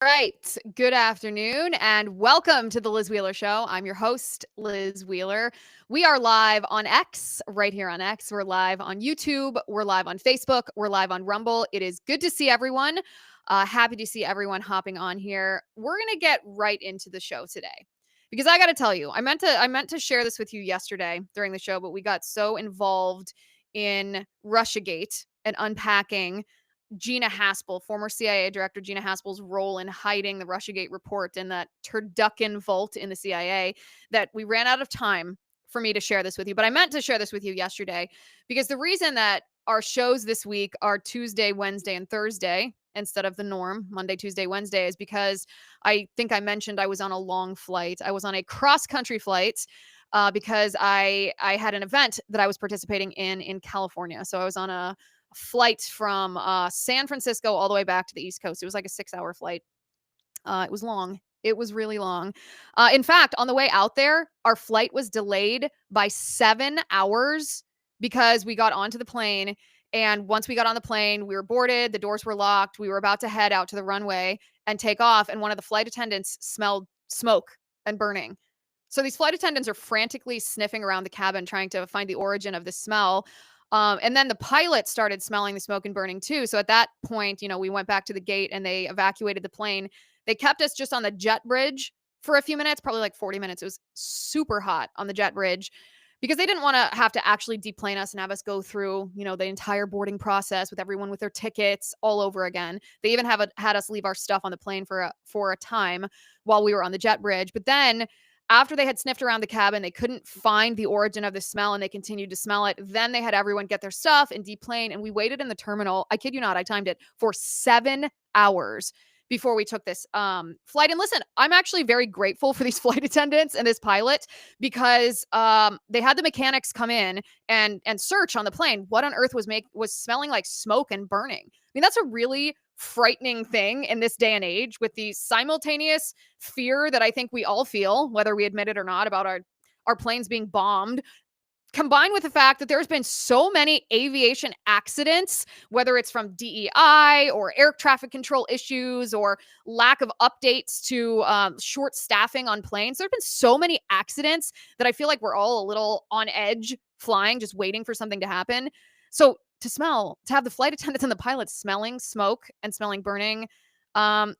Right. Good afternoon and welcome to the Liz Wheeler Show. I'm your host, Liz Wheeler. We are live on X, right here on X. We're live on YouTube. We're live on Facebook. We're live on Rumble. It is good to see everyone. Happy to see everyone hopping on here. We're going to get right into the show today because I got to tell you, I meant to share this with you yesterday during the show, but we got so involved in Russiagate and unpacking Gina Haspel, former CIA director Gina Haspel's role in hiding the Russiagate report in that turducken vault in the CIA, that we ran out of time for me to share this with you. But I meant to share this with you yesterday because the reason that our shows this week are Tuesday, Wednesday, and Thursday instead of the norm, Monday, Tuesday, Wednesday, is because I think I mentioned I was on a long flight. I was on a cross-country flight because I had an event that I was participating in California. So I was on a flight from San Francisco all the way back to the East Coast. It was like a 6-hour flight. It was long. It was really long. In fact, on the way out there, our flight was delayed by 7 hours because we got onto the plane. And once we got on the plane, we were boarded, the doors were locked. We were about to head out to the runway and take off. And one of the flight attendants smelled smoke and burning. So these flight attendants are frantically sniffing around the cabin, trying to find the origin of the smell. And then the pilot started smelling the smoke and burning too. So at that point, we went back to the gate and they evacuated the plane. They kept us just on the jet bridge for a few minutes, probably like 40 minutes. It was super hot on the jet bridge because they didn't want to have to actually deplane us and have us go through, the entire boarding process with everyone with their tickets all over again. They even had us leave our stuff on the plane for a time while we were on the jet bridge. But then after they had sniffed around the cabin, they couldn't find the origin of the smell and they continued to smell it. Then they had everyone get their stuff and deplane. And we waited in the terminal. I kid you not, I timed it for 7 hours before we took this flight. And listen, I'm actually very grateful for these flight attendants and this pilot because they had the mechanics come in and search on the plane. What on earth was smelling like smoke and burning? I mean, that's a really frightening thing in this day and age with the simultaneous fear that I think we all feel, whether we admit it or not, about our planes being bombed, combined with the fact that there's been so many aviation accidents, whether it's from DEI or air traffic control issues or lack of updates to short staffing on planes. There have been so many accidents that I feel like we're all a little on edge flying, just waiting for something to happen. So to have the flight attendants and the pilots smelling smoke and smelling burning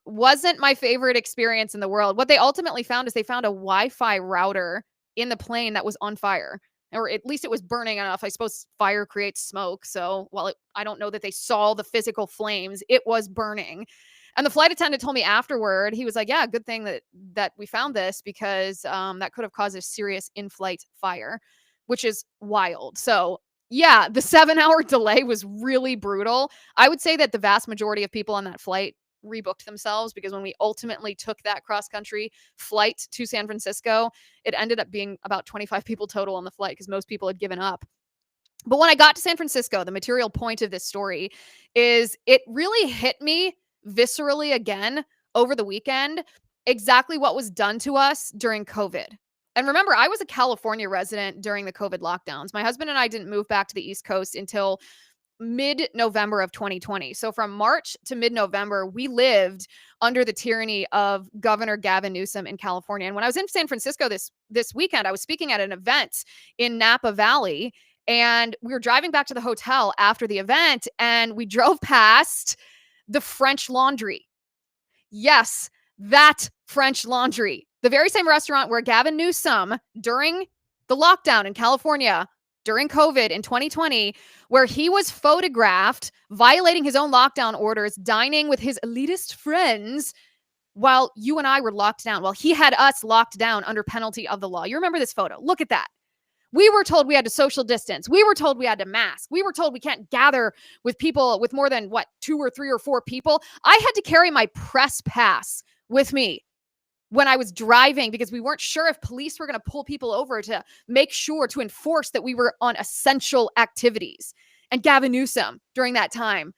wasn't my favorite experience in the world. What they ultimately found is they found a Wi-Fi router in the plane that was on fire, or at least it was burning enough. I suppose fire creates smoke. So I don't know that they saw the physical flames, it was burning. And the flight attendant told me afterward, he was like, yeah, good thing that we found this because that could have caused a serious in-flight fire, which is wild. So yeah, the 7-hour delay was really brutal. I would say that the vast majority of people on that flight rebooked themselves because when we ultimately took that cross-country flight to San Francisco, it ended up being about 25 people total on the flight because most people had given up. But when I got to San Francisco, the material point of this story is it really hit me viscerally again over the weekend exactly what was done to us during COVID. And remember, I was a California resident during the COVID lockdowns. My husband and I didn't move back to the East Coast until mid-November of 2020. So from March to mid-November, we lived under the tyranny of Governor Gavin Newsom in California. And when I was in San Francisco this weekend, I was speaking at an event in Napa Valley, and we were driving back to the hotel after the event, and we drove past the French Laundry. Yes, that French Laundry. The very same restaurant where Gavin Newsom, during the lockdown in California, during COVID in 2020, where he was photographed violating his own lockdown orders, dining with his elitist friends while you and I were locked down, while he had us locked down under penalty of the law. You remember this photo? Look at that. We were told we had to social distance. We were told we had to mask. We were told we can't gather with people with more than 2 or 3 or 4 people. I had to carry my press pass with me when I was driving because we weren't sure if police were going to pull people over to make sure to enforce that we were on essential activities. And Gavin Newsom during that time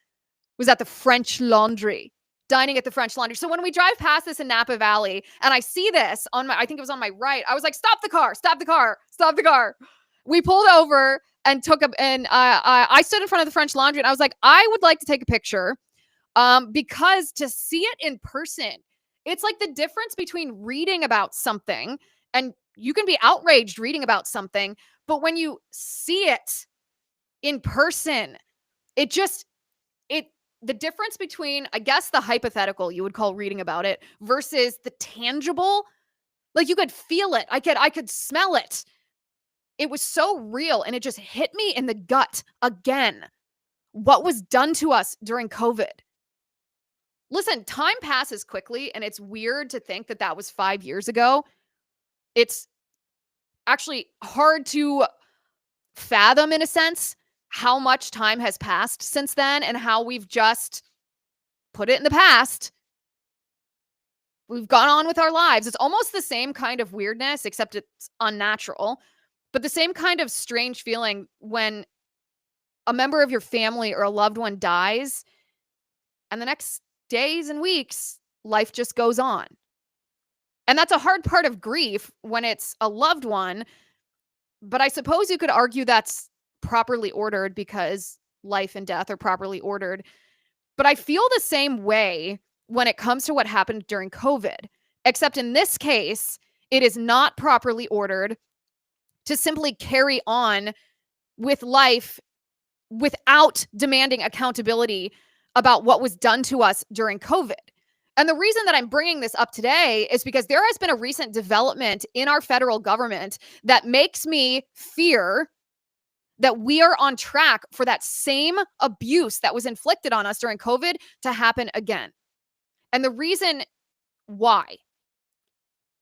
was at the French Laundry, dining at the French Laundry. So when we drive past this in Napa Valley and I see this I think it was on my right, I was like, stop the car, stop the car, stop the car. We pulled over and I stood in front of the French Laundry and I was like, I would like to take a picture because to see it in person It's like the difference between reading about something, and you can be outraged reading about something, but when you see it in person, it just, it, the difference between, I guess, the hypothetical you would call reading about it versus the tangible, like you could feel it. I could smell it. It was so real, and it just hit me in the gut again. What was done to us during COVID? Listen, time passes quickly, and it's weird to think that that was 5 years ago. It's actually hard to fathom, in a sense, how much time has passed since then and how we've just put it in the past. We've gone on with our lives. It's almost the same kind of weirdness, except it's unnatural, but the same kind of strange feeling when a member of your family or a loved one dies, and the next days and weeks, life just goes on. And that's a hard part of grief when it's a loved one. But I suppose you could argue that's properly ordered because life and death are properly ordered. But I feel the same way when it comes to what happened during COVID, except in this case, it is not properly ordered to simply carry on with life without demanding accountability about what was done to us during COVID. And the reason that I'm bringing this up today is because there has been a recent development in our federal government that makes me fear that we are on track for that same abuse that was inflicted on us during COVID to happen again. And the reason why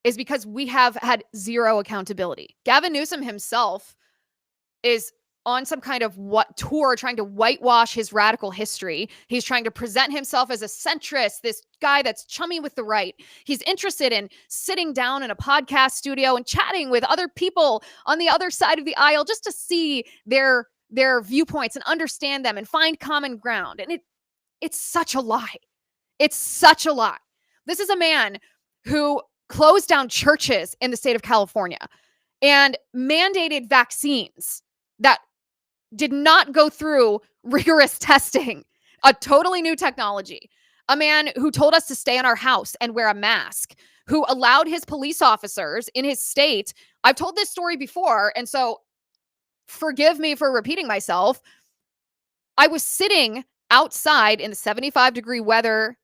is because we have had zero accountability. Gavin Newsom himself is on some kind of tour trying to whitewash his radical history. He's trying to present himself as a centrist, this guy that's chummy with the right. He's interested in sitting down in a podcast studio and chatting with other people on the other side of the aisle just to see their viewpoints and understand them and find common ground. And it's such a lie. It's such a lie. This is a man who closed down churches in the state of California and mandated vaccines that did not go through rigorous testing, a totally new technology. A man who told us to stay in our house and wear a mask, who allowed his police officers in his state. I've told this story before, and so forgive me for repeating myself. I was sitting outside in the 75-degree weather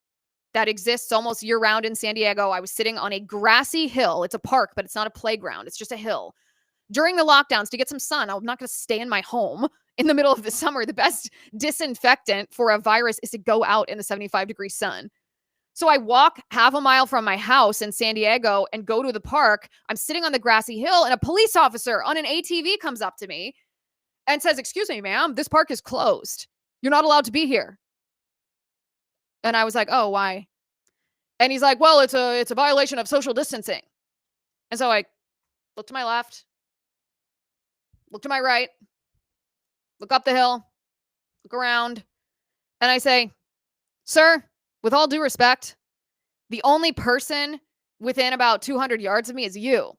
that exists almost year-round in San Diego. I was sitting on a grassy hill. It's a park, but it's not a playground. It's just a hill. During the lockdowns to get some sun, I'm not going to stay in my home in the middle of the summer. The best disinfectant for a virus is to go out in the 75-degree sun. So I walk half a mile from my house in San Diego and go to the park. I'm sitting on the grassy hill, and a police officer on an ATV comes up to me and says, "Excuse me, ma'am, this park is closed. You're not allowed to be here." And I was like, "Oh, why?" And he's like, "Well, it's a violation of social distancing." And so I look to my left, look to my right, look up the hill, look around, and I say, "Sir, with all due respect, the only person within about 200 yards of me is you."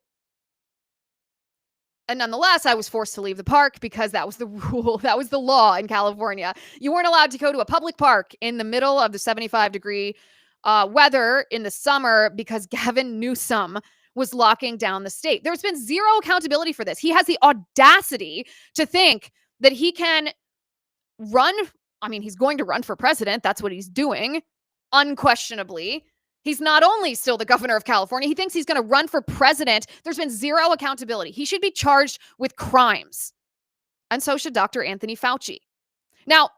And nonetheless, I was forced to leave the park because that was the rule. That was the law in California. You weren't allowed to go to a public park in the middle of the 75-degree weather in the summer because Gavin Newsom was locking down the state. There's been zero accountability for this. He has the audacity to think that he can run. I mean, he's going to run for president. That's what he's doing, unquestionably. He's not only still the governor of California, he thinks he's going to run for president. There's been zero accountability. He should be charged with crimes. And so should Dr. Anthony Fauci. Now,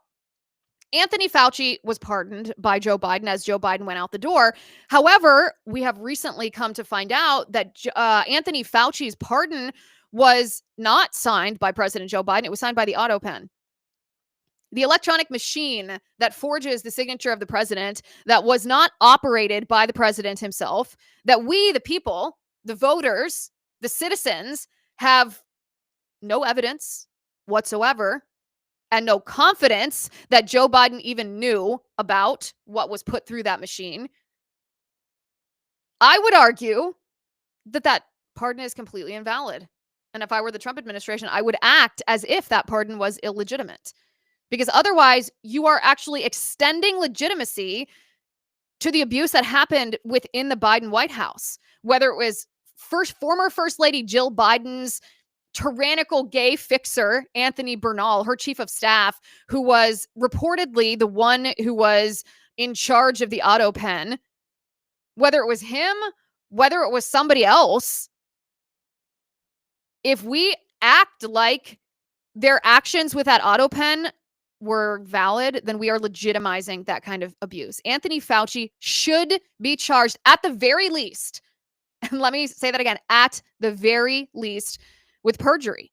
Anthony Fauci was pardoned by Joe Biden as Joe Biden went out the door. However, we have recently come to find out that Anthony Fauci's pardon was not signed by President Joe Biden. It was signed by the AutoPen. The electronic machine that forges the signature of the president, that was not operated by the president himself, that we, the people, the voters, the citizens, have no evidence whatsoever and no confidence that Joe Biden even knew about what was put through that machine. I would argue that that pardon is completely invalid. And if I were the Trump administration, I would act as if that pardon was illegitimate. Because otherwise, you are actually extending legitimacy to the abuse that happened within the Biden White House, whether it was former First Lady Jill Biden's tyrannical gay fixer, Anthony Bernal, her chief of staff, who was reportedly the one who was in charge of the auto pen, whether it was him, whether it was somebody else. If we act like their actions with that auto pen were valid, then we are legitimizing that kind of abuse. Anthony Fauci should be charged at the very least. And let me say that again, at the very least, with perjury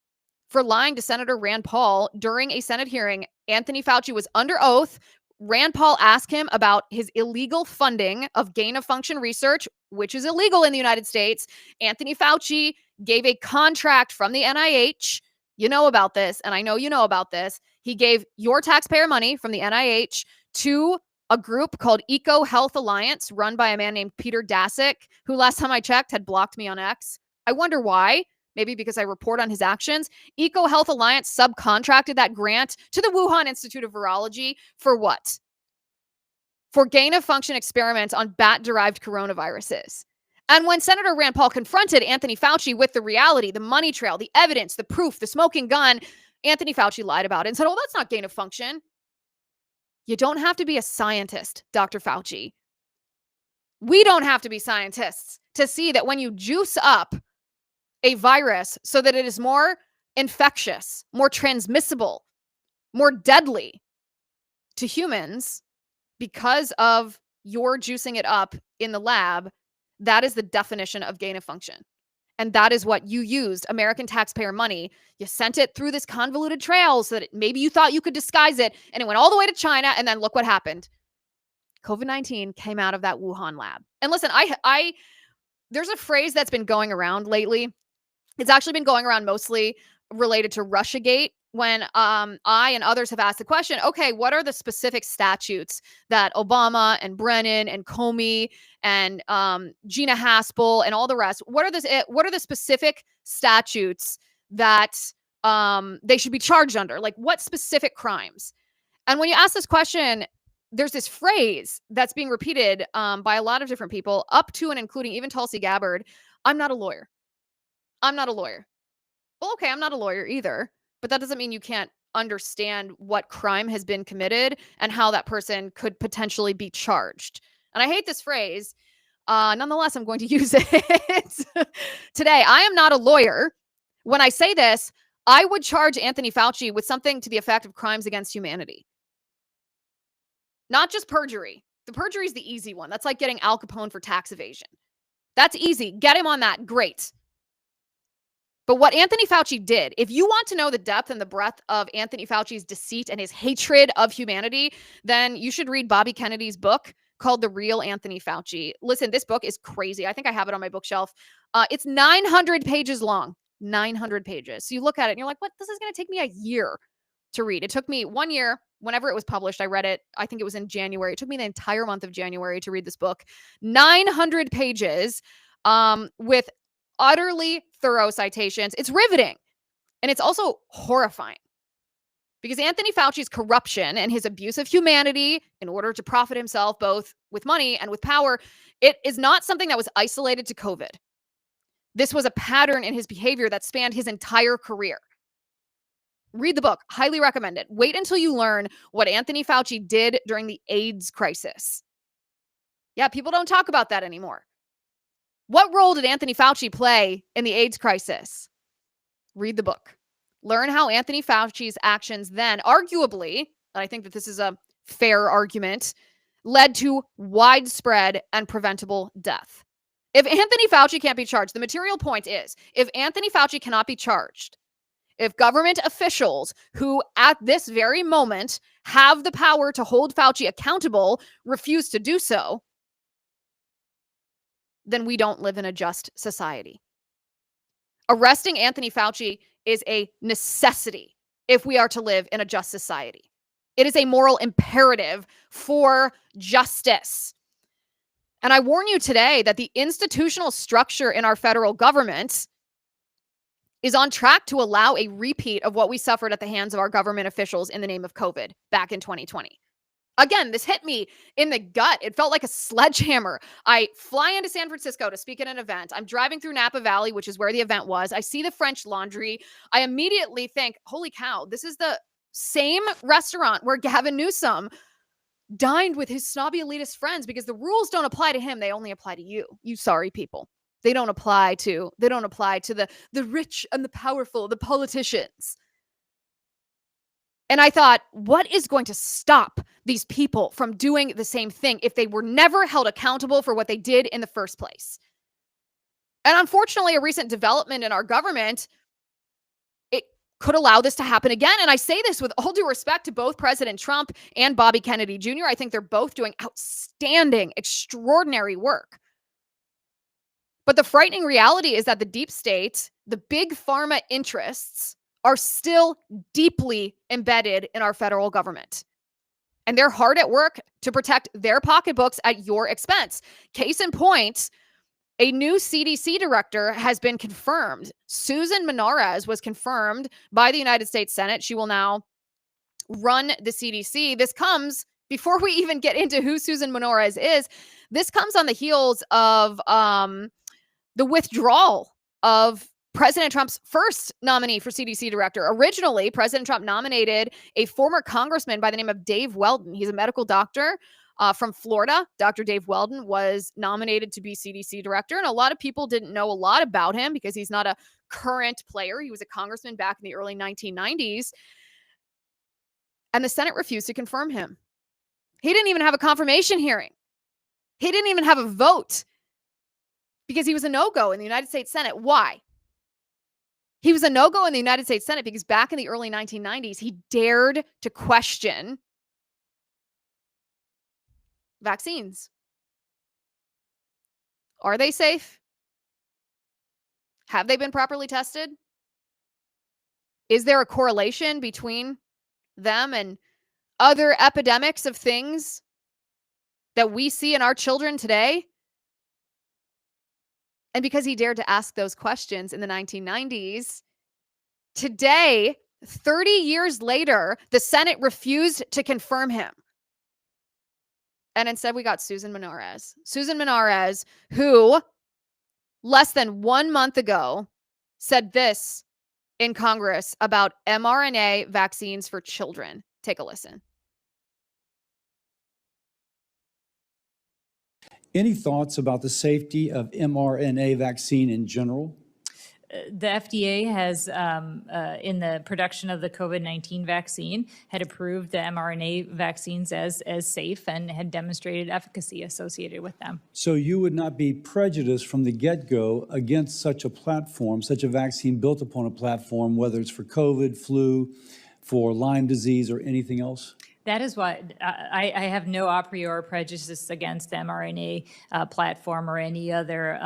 for lying to Senator Rand Paul during a Senate hearing. Anthony Fauci was under oath. Rand Paul asked him about his illegal funding of gain-of-function research, which is illegal in the United States. Anthony Fauci gave a contract from the NIH. You know about this, and I know you know about this. He gave your taxpayer money from the NIH to a group called Eco Health Alliance, run by a man named Peter Daszak, who last time I checked had blocked me on X. I wonder why. Maybe because I report on his actions. Eco Health Alliance subcontracted that grant to the Wuhan Institute of Virology for what? For gain-of-function experiments on bat-derived coronaviruses. And when Senator Rand Paul confronted Anthony Fauci with the reality, the money trail, the evidence, the proof, the smoking gun, Anthony Fauci lied about it and said, oh, that's not gain-of-function. You don't have to be a scientist, Dr. Fauci. We don't have to be scientists to see that when you juice up a virus so that it is more infectious, more transmissible, more deadly to humans because of your juicing it up in the lab, that is the definition of gain of function. And that is what you used, American taxpayer money. You sent it through this convoluted trail so that maybe you thought you could disguise it, and it went all the way to China, and then look what happened. COVID-19 came out of that Wuhan lab. And listen, there's a phrase that's been going around lately. It's actually been going around mostly related to Russiagate, when I and others have asked the question, okay, what are the specific statutes that Obama and Brennan and Comey and Gina Haspel and all the rest, what are the specific statutes that they should be charged under? Like, what specific crimes? And when you ask this question, there's this phrase that's being repeated by a lot of different people, up to and including even Tulsi Gabbard. I'm not a lawyer. I'm not a lawyer. Well, okay, I'm not a lawyer either, but that doesn't mean you can't understand what crime has been committed and how that person could potentially be charged. And I hate this phrase. Nonetheless, I'm going to use it today. I am not a lawyer. When I say this, I would charge Anthony Fauci with something to the effect of crimes against humanity. Not just perjury. The perjury is the easy one. That's like getting Al Capone for tax evasion. That's easy. Get him on that. Great. But what Anthony Fauci did, if you want to know the depth and the breadth of Anthony Fauci's deceit and his hatred of humanity, then you should read Bobby Kennedy's book called The Real Anthony Fauci. Listen, this book is crazy. I think I have it on my bookshelf. It's 900 pages long. 900 pages. So you look at it and you're like, what? This is going to take me a year to read. It took me 1 year. Whenever it was published, I read it. I think it was in January. It took me the entire month of January to read this book. 900 pages with utterly thorough citations. It's riveting. And it's also horrifying. Because Anthony Fauci's corruption and his abuse of humanity in order to profit himself both with money and with power, it is not something that was isolated to COVID. This was a pattern in his behavior that spanned his entire career. Read the book. Highly recommend it. Wait until you learn what Anthony Fauci did during the AIDS crisis. Yeah, people don't talk about that anymore. What role did Anthony Fauci play in the AIDS crisis? Read the book. Learn how Anthony Fauci's actions then, arguably, and I think that this is a fair argument, led to widespread and preventable death. If Anthony Fauci can't be charged, the material point is, if Anthony Fauci cannot be charged, if government officials who at this very moment have the power to hold Fauci accountable refuse to do so, then we don't live in a just society. Arresting Anthony Fauci is a necessity if we are to live in a just society. It is a moral imperative for justice. And I warn you today that the institutional structure in our federal government is on track to allow a repeat of what we suffered at the hands of our government officials in the name of COVID back in 2020. Again, this hit me in the gut. It felt like a sledgehammer. I fly into San Francisco to speak at an event. I'm driving through Napa Valley, which is where the event was. I see the French Laundry. I immediately think, holy cow, this is the same restaurant where Gavin Newsom dined with his snobby elitist friends, because the rules don't apply to him. They only apply to you, you sorry people. They don't apply to the rich and the powerful, the politicians. And I thought, what is going to stop these people from doing the same thing if they were never held accountable for what they did in the first place? And unfortunately, a recent development in our government, it could allow this to happen again. And I say this with all due respect to both President Trump and Bobby Kennedy Jr. I think they're both doing outstanding, extraordinary work. But the frightening reality is that the deep state, the big pharma interests, are still deeply embedded in our federal government. And they're hard at work to protect their pocketbooks at your expense. Case in point, a new CDC director has been confirmed. Susan Monarez was confirmed by the United States Senate. She will now run the CDC. This comes, before we even get into who Susan Monarez is, this comes on the heels of the withdrawal of President Trump's first nominee for CDC director. Originally, President Trump nominated a former congressman by the name of Dave Weldon. He's a medical doctor from Florida. Dr. Dave Weldon was nominated to be CDC director, and a lot of people didn't know a lot about him because he's not a current player. He was a congressman back in the early 1990s, and the Senate refused to confirm him. He didn't even have a confirmation hearing. He didn't even have a vote because he was a no-go in the United States Senate. Why? He was a no-go in the United States Senate because back in the early 1990s, he dared to question vaccines. Are they safe? Have they been properly tested? Is there a correlation between them and other epidemics of things that we see in our children today? And because he dared to ask those questions in the 1990s, today, 30 years later, the Senate refused to confirm him. And instead, we got Susan Monarez. Susan Monarez, who less than 1 month ago said this in Congress about mRNA vaccines for children. Take a listen. Any thoughts about the safety of mRNA vaccine in general? The FDA has, in the production of the COVID-19 vaccine, had approved the mRNA vaccines as safe and had demonstrated efficacy associated with them. So you would not be prejudiced from the get-go against such a platform, such a vaccine built upon a platform, whether it's for COVID, flu, for Lyme disease, or anything else? That is why I have no a priori prejudice against the mRNA platform or any other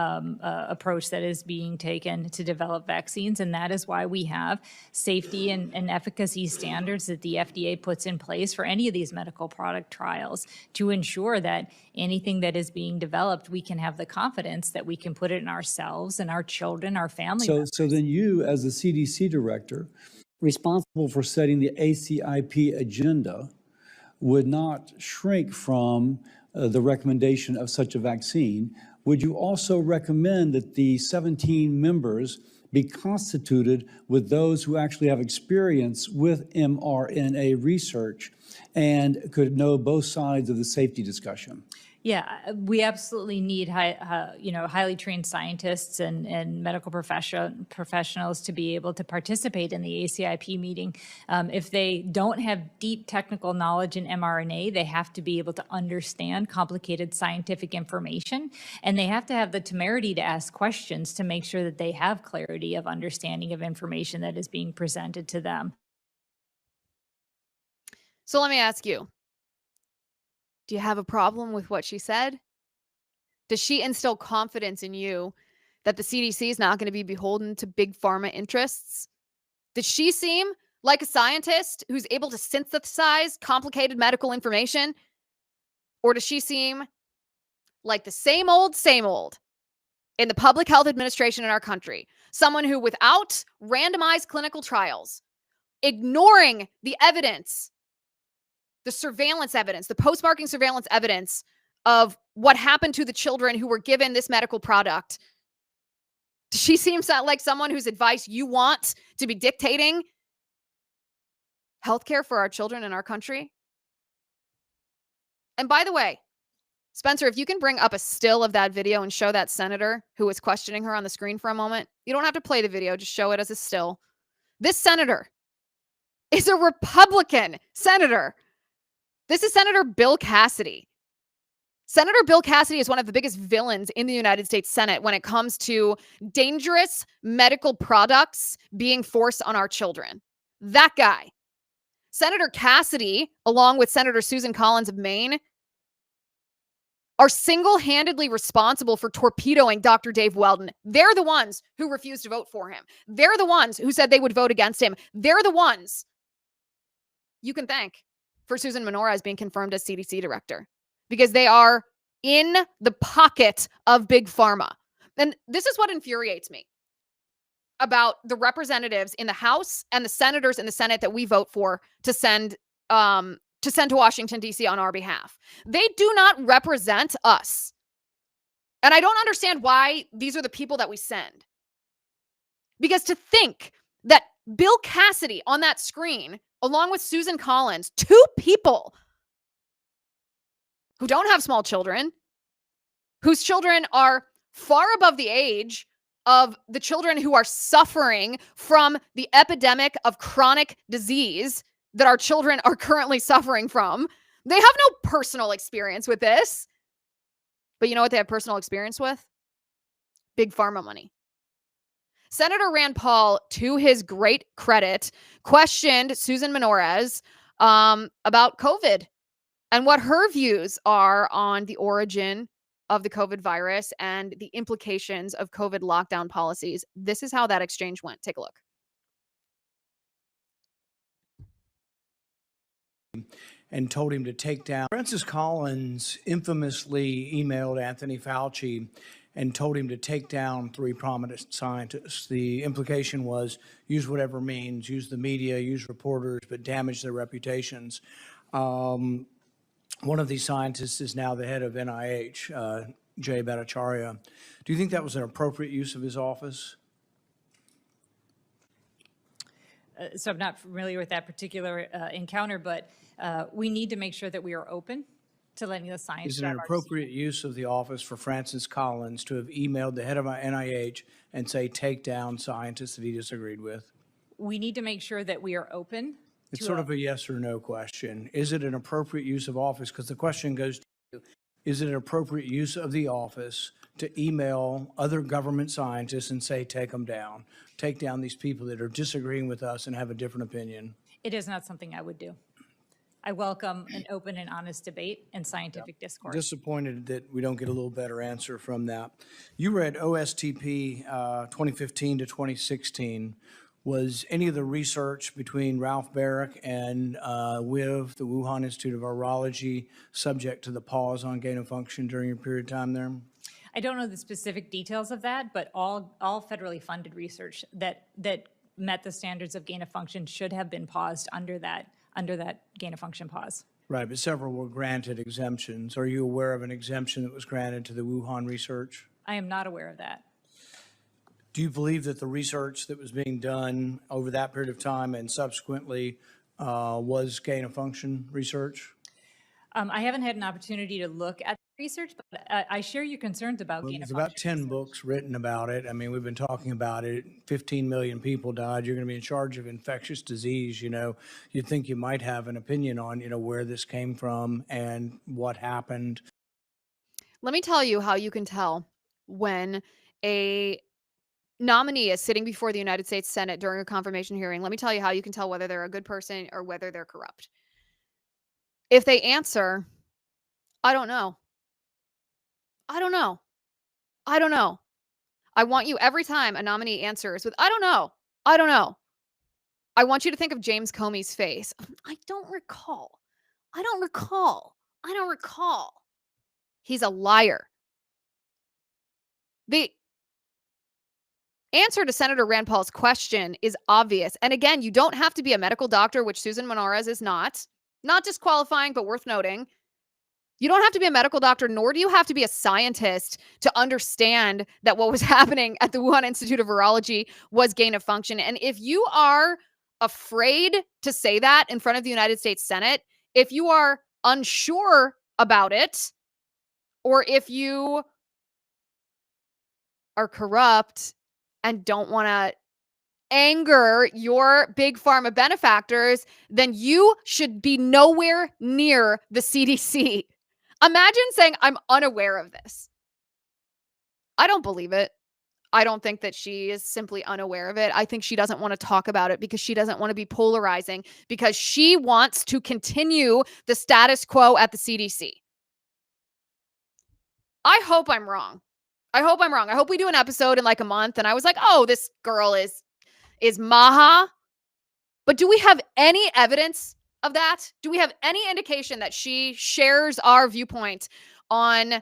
approach that is being taken to develop vaccines. And that is why we have safety and efficacy standards that the FDA puts in place for any of these medical product trials to ensure that anything that is being developed, we can have the confidence that we can put it in ourselves and our children, our family members. So then you, as the CDC director, responsible for setting the ACIP agenda, would not shrink from the recommendation of such a vaccine. Would you also recommend that the 17 members be constituted with those who actually have experience with mRNA research and could know both sides of the safety discussion? Yeah, we absolutely need highly trained scientists and medical professionals to be able to participate in the ACIP meeting. If they don't have deep technical knowledge in mRNA, they have to be able to understand complicated scientific information, and they have to have the temerity to ask questions to make sure that they have clarity of understanding of information that is being presented to them. So let me ask you, do you have a problem with what she said? Does she instill confidence in you that the CDC is not going to be beholden to big pharma interests? Does she seem like a scientist who's able to synthesize complicated medical information? Or does she seem like the same old in the public health administration in our country? Someone who, without randomized clinical trials, ignoring the evidence the surveillance evidence, the post-marketing surveillance evidence of what happened to the children who were given this medical product. She seems like someone whose advice you want to be dictating healthcare for our children in our country. And by the way, Spencer, if you can bring up a still of that video and show that senator who was questioning her on the screen for a moment. You don't have to play the video, just show it as a still. This senator is a Republican senator. This is Senator Bill Cassidy. Senator Bill Cassidy is one of the biggest villains in the United States Senate when it comes to dangerous medical products being forced on our children. That guy. Senator Cassidy, along with Senator Susan Collins of Maine, are single-handedly responsible for torpedoing Dr. Dave Weldon. They're the ones who refused to vote for him. They're the ones who said they would vote against him. They're the ones you can thank for Susan Monarez being confirmed as CDC director, because they are in the pocket of Big Pharma. And this is what infuriates me about the representatives in the House and the senators in the Senate that we vote for to send to Washington, D.C. on our behalf. They do not represent us. And I don't understand why these are the people that we send. Because to think that Bill Cassidy on that screen, along with Susan Collins, two people who don't have small children, whose children are far above the age of the children who are suffering from the epidemic of chronic disease that our children are currently suffering from. They have no personal experience with this. But you know what they have personal experience with? Big Pharma money. Senator Rand Paul, to his great credit, questioned Susan Monarez about COVID and what her views are on the origin of the COVID virus and the implications of COVID lockdown policies. This is how that exchange went. Take a look. And told him to take down. Francis Collins infamously emailed Anthony Fauci and told him to take down 3 prominent scientists. The implication was use whatever means, use the media, use reporters, but damage their reputations. One of these scientists is now the head of NIH, Jay Bhattacharya. Do you think that was an appropriate use of his office? So I'm not familiar with that particular encounter, but we need to make sure that we are open to letting the science. Is it an appropriate use of the office for Francis Collins to have emailed the head of NIH and say take down scientists that he disagreed with? We need to make sure that we are open. It's sort of a yes or no question. Is it an appropriate use of office? Because the question goes to you, is it an appropriate use of the office to email other government scientists and say take them down? Take down these people that are disagreeing with us and have a different opinion? It is not something I would do. I welcome an open and honest debate and scientific discourse. Disappointed that we don't get a little better answer from that. You read OSTP 2015 to 2016. Was any of the research between Ralph Barrick and WIV, the Wuhan Institute of Virology, subject to the pause on gain of function during your period of time there? I don't know the specific details of that, but all federally funded research that met the standards of gain of function should have been paused under that gain of function pause. Right, but several were granted exemptions. Are you aware of an exemption that was granted to the Wuhan research? I am not aware of that. Do you believe that the research that was being done over that period of time and subsequently was gain of function research? I haven't had an opportunity to look at the research, but I share your concerns about gain of function. There's about 10 research. books written about it. I mean, we've been talking about it. 15 million people died. You're going to be in charge of infectious disease. You know, you'd think you might have an opinion on, where this came from and what happened. Let me tell you how you can tell when a nominee is sitting before the United States Senate during a confirmation hearing. Let me tell you how you can tell whether they're a good person or whether they're corrupt. If they answer, I don't know. I don't know. I don't know. I want you every time a nominee answers with, I don't know. I don't know. I want you to think of James Comey's face. I don't recall. I don't recall. I don't recall. He's a liar. The answer to Senator Rand Paul's question is obvious. And again, you don't have to be a medical doctor, which Susan Monarez is not. Not disqualifying, but worth noting. You don't have to be a medical doctor, nor do you have to be a scientist to understand that what was happening at the Wuhan Institute of Virology was gain of function. And if you are afraid to say that in front of the United States Senate, if you are unsure about it, or if you are corrupt and don't want to anger your big pharma benefactors, then you should be nowhere near the CDC. Imagine saying, I'm unaware of this. I don't believe it. I don't think that she is simply unaware of it. I think she doesn't want to talk about it because she doesn't want to be polarizing, because she wants to continue the status quo at the CDC. I hope I'm wrong. I hope we do an episode in like a month and I was like, oh, this girl is Maha. But do we have any evidence of that? Do we have any indication that she shares our viewpoint on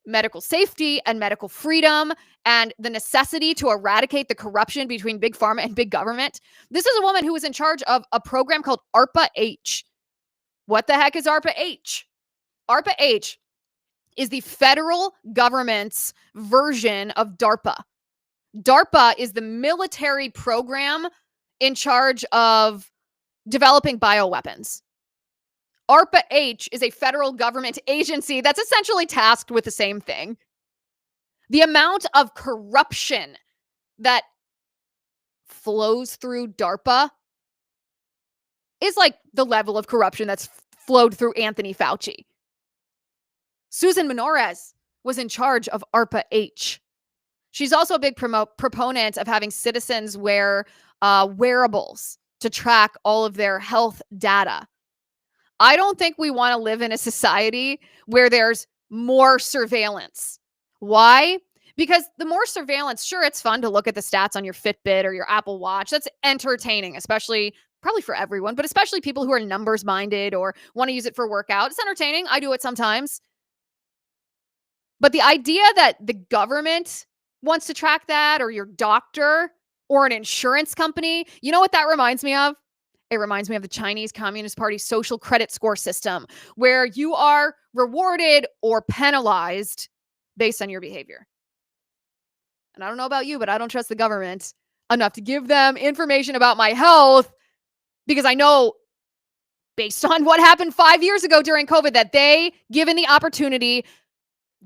medical safety and medical freedom and the necessity to eradicate the corruption between big pharma and big government? This is a woman who was in charge of a program called ARPA-H. What the heck is ARPA-H? ARPA-H is the federal government's version of DARPA. DARPA is the military program in charge of developing bioweapons. ARPA-H is a federal government agency that's essentially tasked with the same thing. The amount of corruption that flows through DARPA is like the level of corruption that's flowed through Anthony Fauci. Susan Monarez was in charge of ARPA-H. She's also a big proponent of having citizens wear wearables to track all of their health data. I don't think we want to live in a society where there's more surveillance. Why? Because the more surveillance, sure, it's fun to look at the stats on your Fitbit or your Apple Watch. That's entertaining, especially probably for everyone, but especially people who are numbers minded or want to use it for workout. It's entertaining. I do it sometimes. But the idea that the government wants to track that, or your doctor or an insurance company, you know what that reminds me of? It reminds me of the Chinese Communist Party social credit score system, where you are rewarded or penalized based on your behavior. And I don't know about you, but I don't trust the government enough to give them information about my health, because I know, based on what happened 5 years ago during COVID, that they, given the opportunity,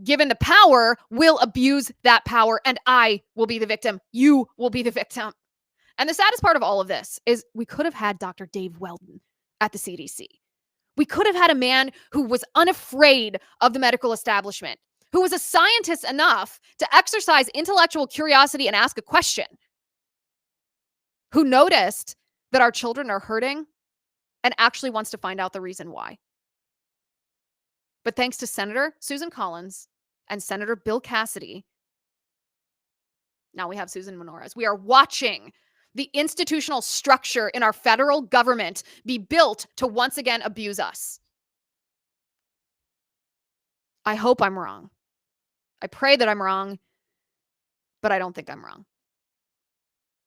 given the power, will abuse that power, and I will be the victim. You will be the victim. And the saddest part of all of this is we could have had Dr. Dave Weldon at the CDC. We could have had a man who was unafraid of the medical establishment, who was a scientist enough to exercise intellectual curiosity and ask a question, who noticed that our children are hurting and actually wants to find out the reason why. But thanks to Senator Susan Collins and Senator Bill Cassidy, now we have Susan Monarez. We are watching the institutional structure in our federal government be built to once again abuse us. I hope I'm wrong. I pray that I'm wrong, but I don't think I'm wrong.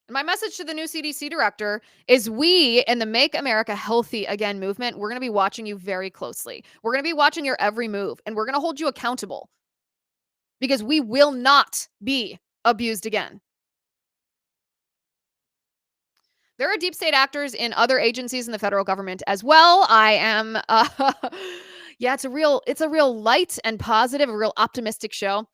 And my message to the new CDC director is, we in the Make America Healthy Again movement, we're going to be watching you very closely. We're going to be watching your every move, and we're going to hold you accountable, because we will not be abused again. There are deep state actors in other agencies in the federal government as well. I am, yeah, it's a real light and positive, a real optimistic show.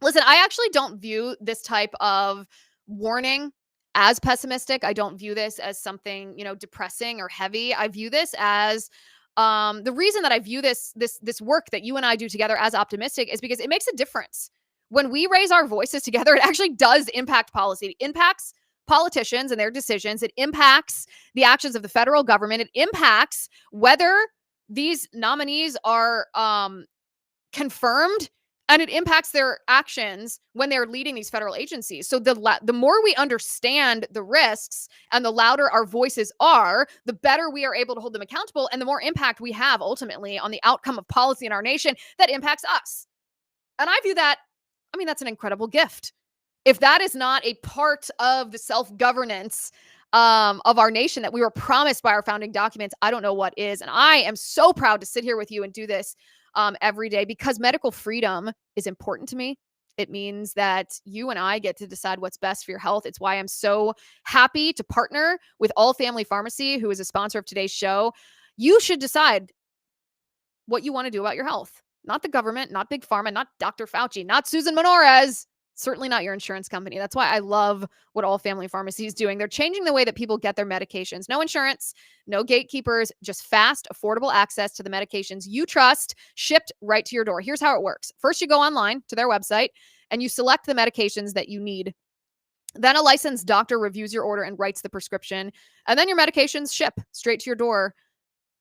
Listen, I actually don't view this type of warning as pessimistic. I don't view this as something, depressing or heavy. I view this as, the reason that I view this work that you and I do together as optimistic is because it makes a difference. When we raise our voices together, it actually does impact policy. It impacts politicians and their decisions. It impacts the actions of the federal government. It impacts whether these nominees are confirmed, and it impacts their actions when they're leading these federal agencies. So the more we understand the risks and the louder our voices are, the better we are able to hold them accountable, and the more impact we have ultimately on the outcome of policy in our nation that impacts us. And I view that, that's an incredible gift. If that is not a part of the self-governance of our nation that we were promised by our founding documents. I don't know what is. And I am so proud to sit here with you and do this every day because medical freedom is important to me. It means that you and I get to decide what's best for your health. It's why I'm so happy to partner with All Family Pharmacy, who is a sponsor of today's show. You should decide what you want to do about your health. Not the government, not Big Pharma, not Dr. Fauci, not Susan Monarez, certainly not your insurance company. That's why I love what All Family Pharmacy is doing. They're changing the way that people get their medications. No insurance, no gatekeepers, just fast, affordable access to the medications you trust, shipped right to your door. Here's how it works. First, you go online to their website and you select the medications that you need. Then a licensed doctor reviews your order and writes the prescription. And then your medications ship straight to your door.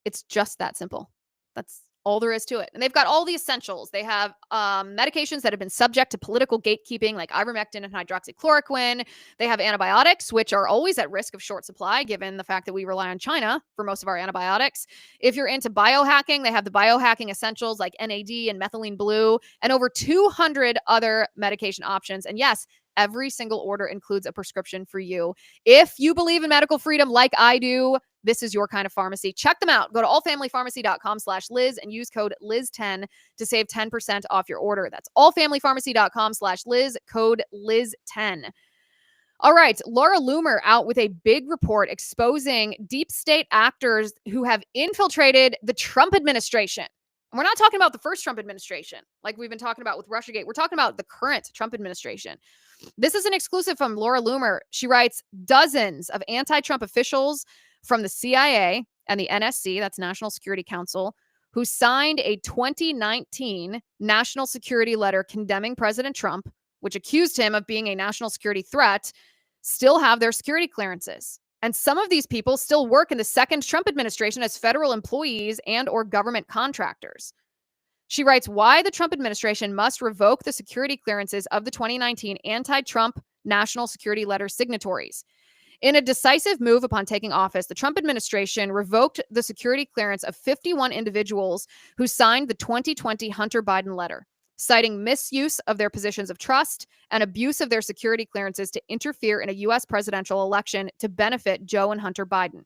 It's just that simple. That's all there is to it. And they've got all the essentials. They have medications that have been subject to political gatekeeping, like ivermectin and hydroxychloroquine. They have antibiotics, which are always at risk of short supply, given the fact that we rely on China for most of our antibiotics. If you're into biohacking, they have the biohacking essentials like NAD and methylene blue, and over 200 other medication options. And yes, every single order includes a prescription for you. If you believe in medical freedom like I do, this is your kind of pharmacy. Check them out. Go to allfamilypharmacy.com/Liz and use code Liz10 to save 10% off your order. That's allfamilypharmacy.com/Liz, code Liz10. All right, Laura Loomer out with a big report exposing deep state actors who have infiltrated the Trump administration. And we're not talking about the first Trump administration, like we've been talking about with Russiagate. We're talking about the current Trump administration. This is an exclusive from Laura Loomer. She writes, dozens of anti-Trump officials from the CIA and the NSC, that's National Security Council, who signed a 2019 national security letter condemning President Trump, which accused him of being a national security threat, still have their security clearances. And some of these people still work in the second Trump administration as federal employees and or government contractors. She writes, why the Trump administration must revoke the security clearances of the 2019 anti-Trump national security letter signatories. In a decisive move upon taking office, the Trump administration revoked the security clearance of 51 individuals who signed the 2020 Hunter Biden letter, citing misuse of their positions of trust and abuse of their security clearances to interfere in a U.S. presidential election to benefit Joe and Hunter Biden.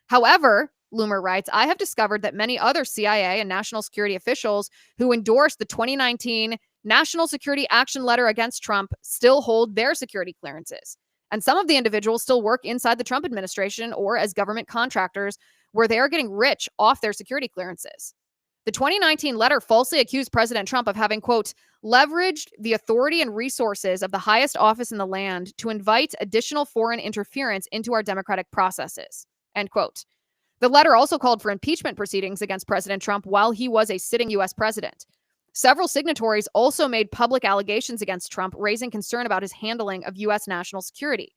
However, Loomer writes, I have discovered that many other CIA and national security officials who endorsed the 2019 National Security Action Letter against Trump still hold their security clearances. And some of the individuals still work inside the Trump administration or as government contractors where they are getting rich off their security clearances. The 2019 letter falsely accused President Trump of having, quote, leveraged the authority and resources of the highest office in the land to invite additional foreign interference into our democratic processes, end quote. The letter also called for impeachment proceedings against President Trump while he was a sitting U.S. president. Several signatories also made public allegations against Trump, raising concern about his handling of U.S. national security.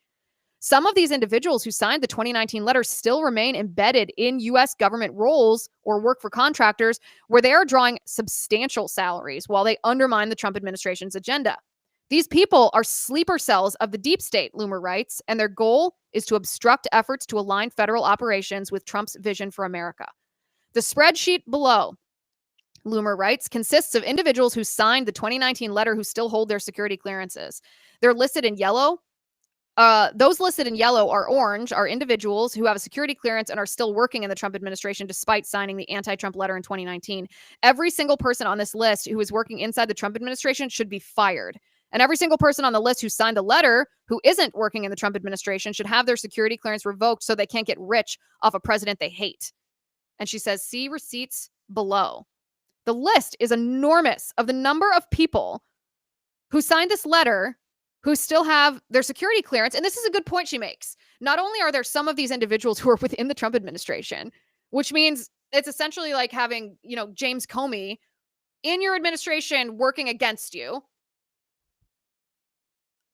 Some of these individuals who signed the 2019 letter still remain embedded in U.S. government roles or work for contractors where they are drawing substantial salaries while they undermine the Trump administration's agenda. These people are sleeper cells of the deep state, Loomer writes, and their goal is to obstruct efforts to align federal operations with Trump's vision for America. The spreadsheet below, Loomer writes, consists of individuals who signed the 2019 letter who still hold their security clearances. They're listed in yellow. Those listed in yellow are orange, are individuals who have a security clearance and are still working in the Trump administration despite signing the anti-Trump letter in 2019. Every single person on this list who is working inside the Trump administration should be fired. And every single person on the list who signed the letter who isn't working in the Trump administration should have their security clearance revoked so they can't get rich off a president they hate. And she says, see receipts below. The list is enormous of the number of people who signed this letter who still have their security clearance. And this is a good point she makes. Not only are there some of these individuals who are within the Trump administration, which means it's essentially like having, James Comey in your administration working against you.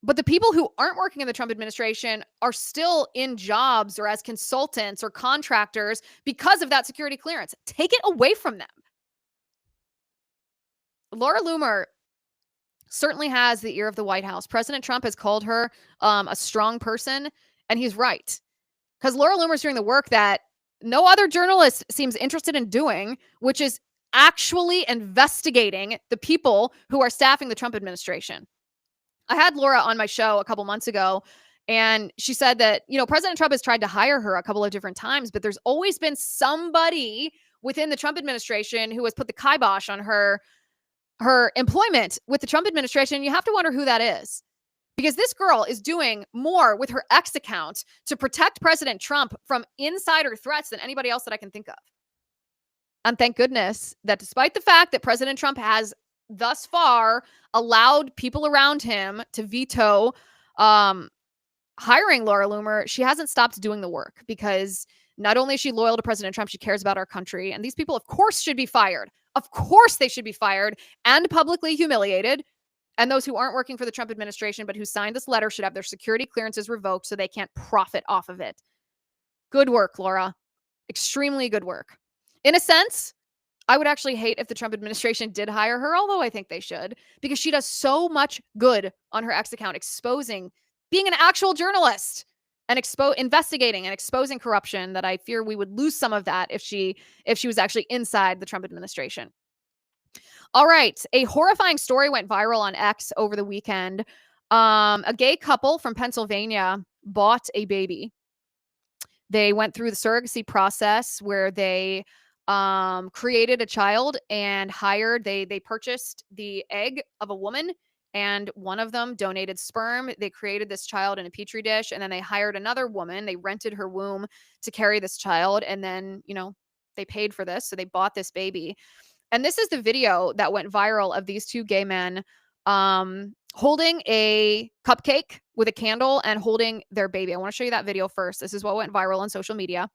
But the people who aren't working in the Trump administration are still in jobs or as consultants or contractors because of that security clearance. Take it away from them. Laura Loomer certainly has the ear of the White House. President Trump has called her a strong person, and he's right. Because Laura Loomer is doing the work that no other journalist seems interested in doing, which is actually investigating the people who are staffing the Trump administration. I had Laura on my show a couple months ago, And she said that, President Trump has tried to hire her a couple of different times, but there's always been somebody within the Trump administration who has put the kibosh on her employment with the Trump administration. You have to wonder who that is, because this girl is doing more with her X account to protect President Trump from insider threats than anybody else that I can think of. And thank goodness that despite the fact that President Trump has thus far allowed people around him to veto hiring Laura Loomer, she hasn't stopped doing the work, because not only is she loyal to President Trump, she cares about our country. And these people, of course, should be fired. Of course, they should be fired and publicly humiliated. And those who aren't working for the Trump administration but who signed this letter should have their security clearances revoked so they can't profit off of it. Good work, Laura. Extremely good work. In a sense, I would actually hate if the Trump administration did hire her, although I think they should, because she does so much good on her X account, exposing, being an actual journalist and investigating and exposing corruption, that I fear we would lose some of that if she was actually inside the Trump administration. All right. A horrifying story went viral on X over the weekend. A gay couple from Pennsylvania bought a baby. They went through the surrogacy process where they created a child and they purchased the egg of a woman, and one of them donated sperm. They created this child in a petri dish, and then they hired another woman. They rented her womb to carry this child, and then, they paid for this. So they bought this baby. And this is the video that went viral of these two gay men holding a cupcake with a candle and holding their baby. I want to show you that video first. This is what went viral on social media.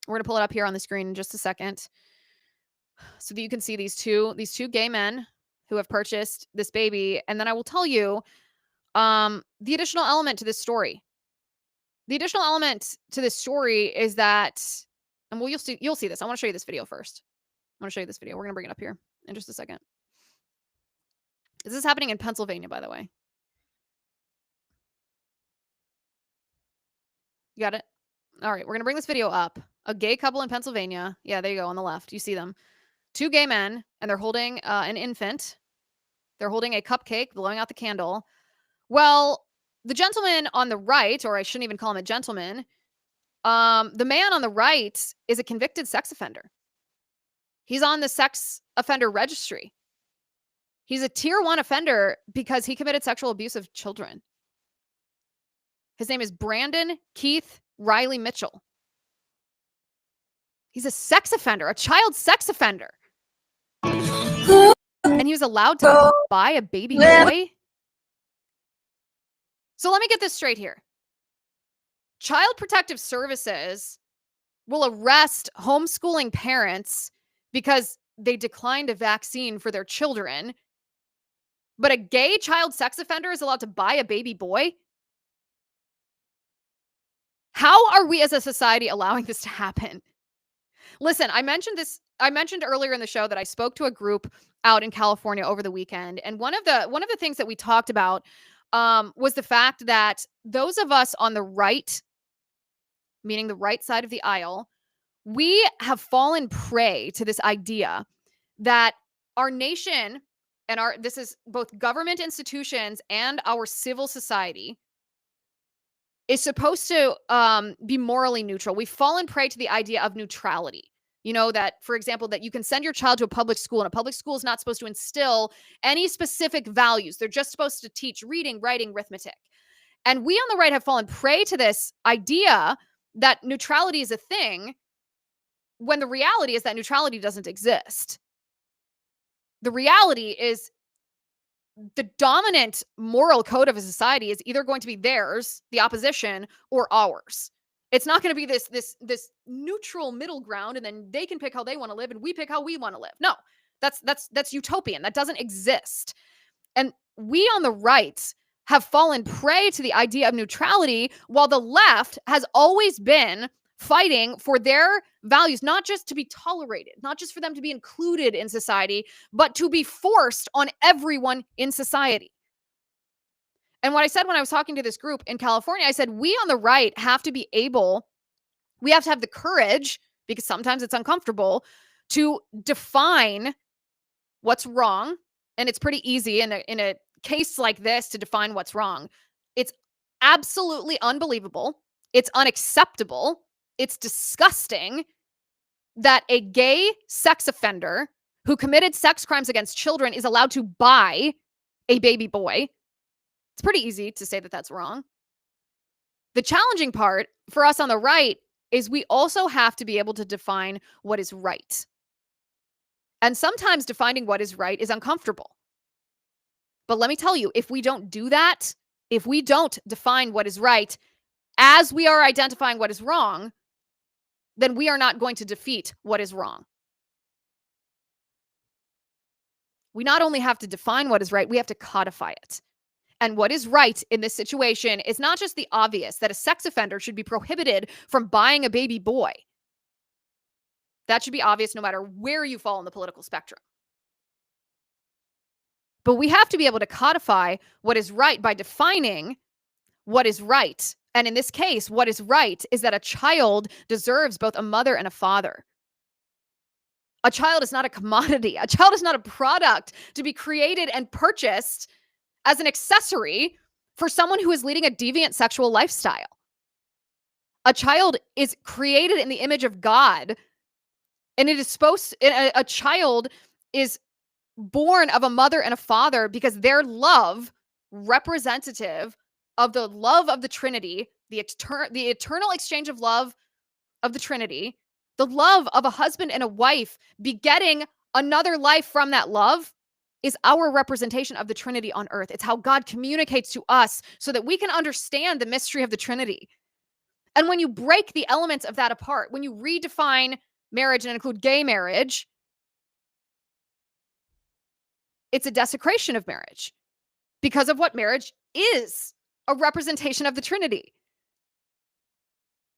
We're going to pull it up here on the screen in just a second so that you can see these two gay men who have purchased this baby. And then I will tell you the additional element to this story. The additional element to this story is that, and you'll see this. I want to show you this video first. I want to show you this video. We're going to bring it up here in just a second. This is happening in Pennsylvania, by the way. You got it? All right, we're going to bring this video up. A gay couple in Pennsylvania. Yeah, there you go on the left. You see them. Two gay men, and they're holding an infant. They're holding a cupcake, blowing out the candle. Well, the gentleman on the right, or I shouldn't even call him a gentleman, the man on the right is a convicted sex offender. He's on the sex offender registry. He's a tier 1 offender because he committed sexual abuse of children. His name is Brandon Keith Riley Mitchell. He's a sex offender, a child sex offender. And he was allowed to buy a baby boy. So let me get this straight here. Child Protective Services will arrest homeschooling parents because they declined a vaccine for their children. But a gay child sex offender is allowed to buy a baby boy? How are we as a society allowing this to happen? Listen, I mentioned earlier in the show that I spoke to a group out in California over the weekend. And one of the things that we talked about was the fact that those of us on the right, meaning the right side of the aisle, we have fallen prey to this idea that our nation and this is both government institutions and our civil society is supposed to be morally neutral. We've fallen prey to the idea of neutrality. That, for example, that you can send your child to a public school, and a public school is not supposed to instill any specific values. They're just supposed to teach reading, writing, arithmetic. And we on the right have fallen prey to this idea that neutrality is a thing, when the reality is that neutrality doesn't exist. The reality is the dominant moral code of a society is either going to be theirs, the opposition, or ours. It's not going to be this neutral middle ground, and then they can pick how they want to live and we pick how we want to live. No, that's utopian. That doesn't exist. And we on the right have fallen prey to the idea of neutrality, while the left has always been fighting for their values, not just to be tolerated, not just for them to be included in society, but to be forced on everyone in society. And what I said when I was talking to this group in California, I said, we on the right have to be we have to have the courage, because sometimes it's uncomfortable, to define what's wrong. And it's pretty easy in a case like this to define what's wrong. It's absolutely unbelievable. It's unacceptable. It's disgusting that a gay sex offender who committed sex crimes against children is allowed to buy a baby boy. It's pretty easy to say that that's wrong. The challenging part for us on the right is we also have to be able to define what is right. And sometimes defining what is right is uncomfortable. But let me tell you, if we don't do that, if we don't define what is right as we are identifying what is wrong, then we are not going to defeat what is wrong. We not only have to define what is right, we have to codify it. And what is right in this situation is not just the obvious that a sex offender should be prohibited from buying a baby boy. That should be obvious no matter where you fall on the political spectrum. But we have to be able to codify what is right by defining what is right. And in this case, what is right is that a child deserves both a mother and a father. A child is not a commodity. A child is not a product to be created and purchased as an accessory for someone who is leading a deviant sexual lifestyle. A child is created in the image of God, and a child is born of a mother and a father because their love, representative of the love of the Trinity, the eternal exchange of love of the Trinity, the love of a husband and a wife begetting another life from that love, is our representation of the Trinity on earth. It's how God communicates to us so that we can understand the mystery of the Trinity. And when you break the elements of that apart, when you redefine marriage and include gay marriage, it's a desecration of marriage because of what marriage is, a representation of the Trinity.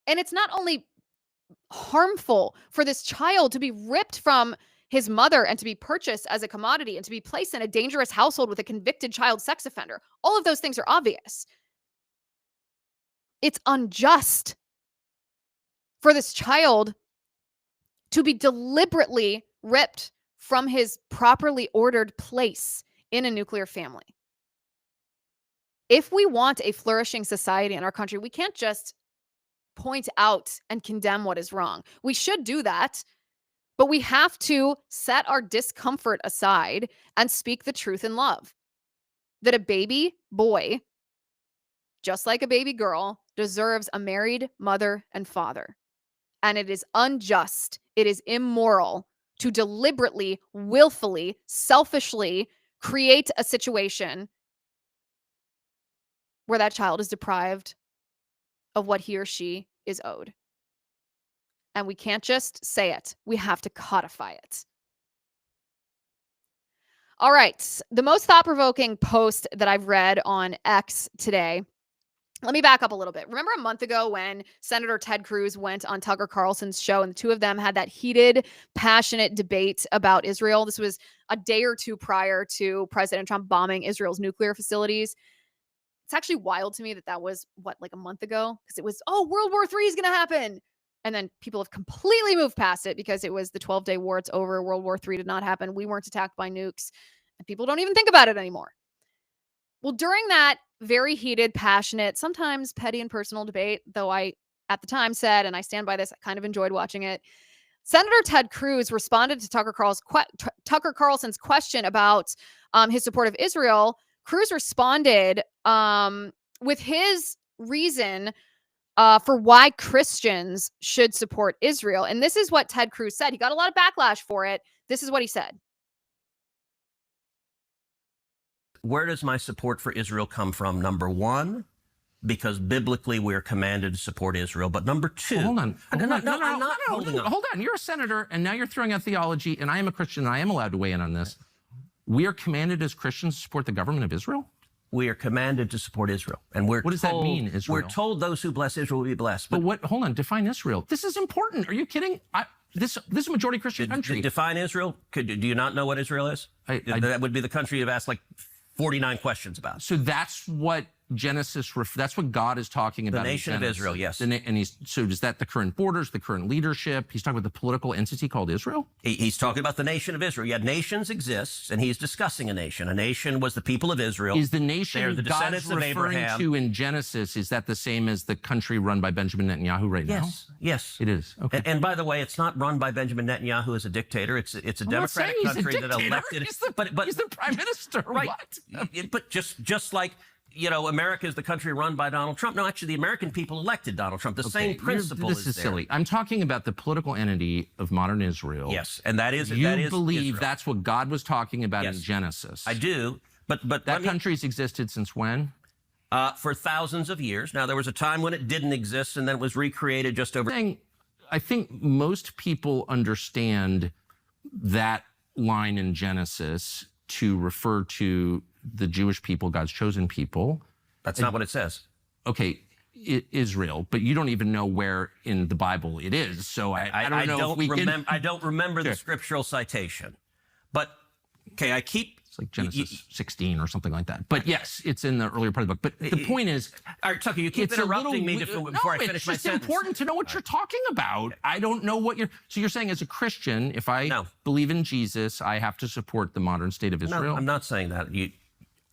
And it's not only harmful for this child to be ripped from his mother and to be purchased as a commodity and to be placed in a dangerous household with a convicted child sex offender. All of those things are obvious. It's unjust for this child to be deliberately ripped from his properly ordered place in a nuclear family. If we want a flourishing society in our country, we can't just point out and condemn what is wrong. We should do that, but we have to set our discomfort aside and speak the truth in love. That a baby boy, just like a baby girl, deserves a married mother and father. And it is unjust, it is immoral to deliberately, willfully, selfishly create a situation where that child is deprived of what he or she is owed. And we can't just say it. We have to codify it. All right. The most thought-provoking post that I've read on X today. Let me back up a little bit. Remember a month ago when Senator Ted Cruz went on Tucker Carlson's show and the two of them had that heated, passionate debate about Israel? This was a day or two prior to President Trump bombing Israel's nuclear facilities. It's actually wild to me that was, like a month ago? Because it was, World War III is going to happen. And then people have completely moved past it because it was the 12-day war. It's over. World War III did not happen. We weren't attacked by nukes. And people don't even think about it anymore. Well, during that very heated, passionate, sometimes petty and personal debate, though I, at the time, said, and I stand by this, I kind of enjoyed watching it, Senator Ted Cruz responded to Tucker Carlson's question about his support of Israel. Cruz responded with his reason for why Christians should support Israel. And this is what Ted Cruz said. He got a lot of backlash for it. This is what he said. Where does my support for Israel come from? Number one, because biblically we're commanded to support Israel. But number two... Hold on. I'm not holding on. Hold on. You're a senator, and now you're throwing out theology, and I am a Christian, and I am allowed to weigh in on this. We are commanded as Christians to support the government of Israel? We are commanded to support Israel. And what does that mean, Israel? We're told those who bless Israel will be blessed. Hold on, define Israel. This is important. Are you kidding? This is a majority Christian country. Define Israel? Do you not know what Israel is? That would be the country you've asked like 49 questions about. So that's what Genesis, that's what God is talking about. The nation of Israel, yes. And so is that the current borders, the current leadership? He's talking about the political entity called Israel? He's talking about the nation of Israel. Yeah, nations exist, and he's discussing a nation. A nation was the people of Israel. Is the nation They're the God's descendants of referring Abraham. to in Genesis, is that the same as the country run by Benjamin Netanyahu right now? Yes. It is. Okay. And by the way, it's not run by Benjamin Netanyahu as a dictator. It's a democratic country that elected. He's the prime minister. Right. What? But just like, America is the country run by Donald Trump. No, actually, the American people elected Donald Trump. The same principle This is there. silly. I'm talking about the political entity of modern Israel. Yes, and that is You believe Israel. that's what God was talking about in Yes. Genesis. I do, but That country's existed since when? For thousands of years. Now, there was a time when it didn't exist, and then it was recreated just over. I think most people understand that line in Genesis to refer to the Jewish people, God's chosen people. That's not what it says. Okay, Israel, but you don't even know where in the Bible it is. So I don't know if we can. I don't remember the scriptural citation, but okay, I keep. It's like Genesis 16 or something like that. But yes, it's in the earlier part of the book. But the point is, all right, Tucker, you keep interrupting me before I finish my sentence. It's just important to know what you're talking about. I don't know what so you're saying as a Christian, if I believe in Jesus, I have to support the modern state of Israel? No, I'm not saying that.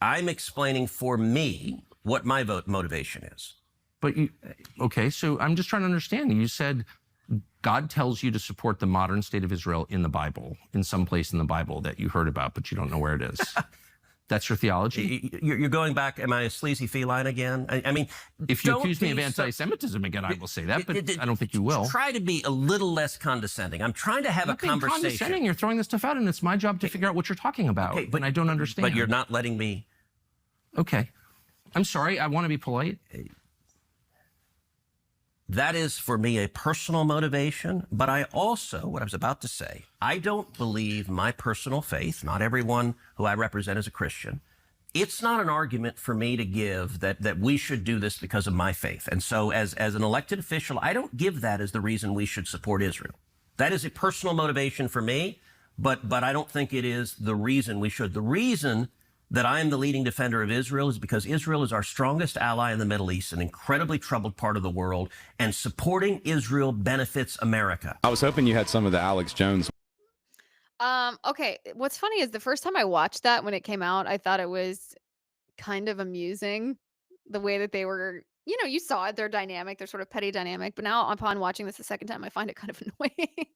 I'm explaining for me what my motivation is. But okay, so I'm just trying to understand. You said God tells you to support the modern state of Israel in the Bible, in some place in the Bible that you heard about, but you don't know where it is. That's your theology? You're going back, am I a sleazy feline again? I mean, if you accuse me of anti-Semitism again, I will say that, but I don't think you will. Try to be a little less condescending. I'm trying to have a conversation. Condescending. You're throwing this stuff out, and it's my job to figure out what you're talking about, but I don't understand. But you're not letting me. Okay. I'm sorry. I want to be polite. That is, for me, a personal motivation. But I also, what I was about to say, I don't believe my personal faith, not everyone who I represent is a Christian. It's not an argument for me to give that we should do this because of my faith. And so as an elected official, I don't give that as the reason we should support Israel. That is a personal motivation for me, but I don't think it is the reason we should. The reason that I am the leading defender of Israel is because Israel is our strongest ally in the Middle East, an incredibly troubled part of the world, and supporting Israel benefits America. I was hoping you had some of the Alex Jones. Okay. What's funny is the first time I watched that when it came out, I thought it was kind of amusing the way that they were, you saw it, their dynamic, their sort of petty dynamic. But now upon watching this a second time, I find it kind of annoying.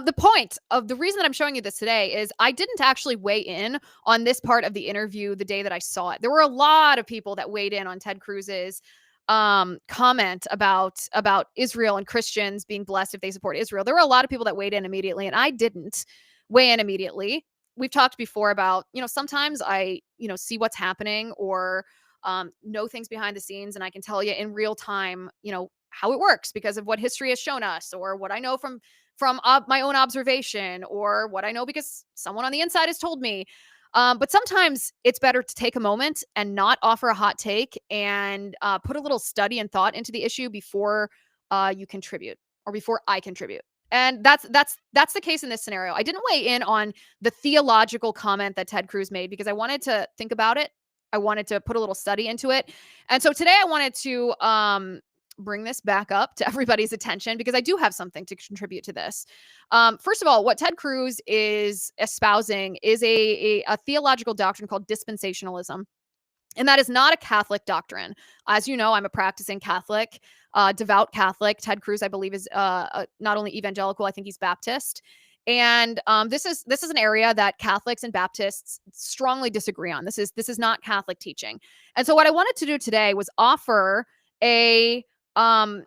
The point of the reason that I'm showing you this today is I didn't actually weigh in on this part of the interview the day that I saw it. There were a lot of people that weighed in on Ted Cruz's comment about Israel and Christians being blessed if they support Israel. There were a lot of people that weighed in immediately, and I didn't weigh in immediately. We've talked before about, sometimes I, see what's happening or know things behind the scenes, and I can tell you in real time, how it works because of what history has shown us or what I know from my own observation or what I know because someone on the inside has told me. But sometimes it's better to take a moment and not offer a hot take and put a little study and thought into the issue before you contribute or before I contribute. And that's the case in this scenario. I didn't weigh in on the theological comment that Ted Cruz made because I wanted to think about it. I wanted to put a little study into it. And so today I wanted to bring this back up to everybody's attention because I do have something to contribute to this. First of all, what Ted Cruz is espousing is a theological doctrine called dispensationalism. And that is not a Catholic doctrine. As you know, I'm a practicing Catholic, devout Catholic. Ted Cruz, I believe, is not only evangelical, I think he's Baptist. And this is an area that Catholics and Baptists strongly disagree on. This is not Catholic teaching. And so what I wanted to do today was offer an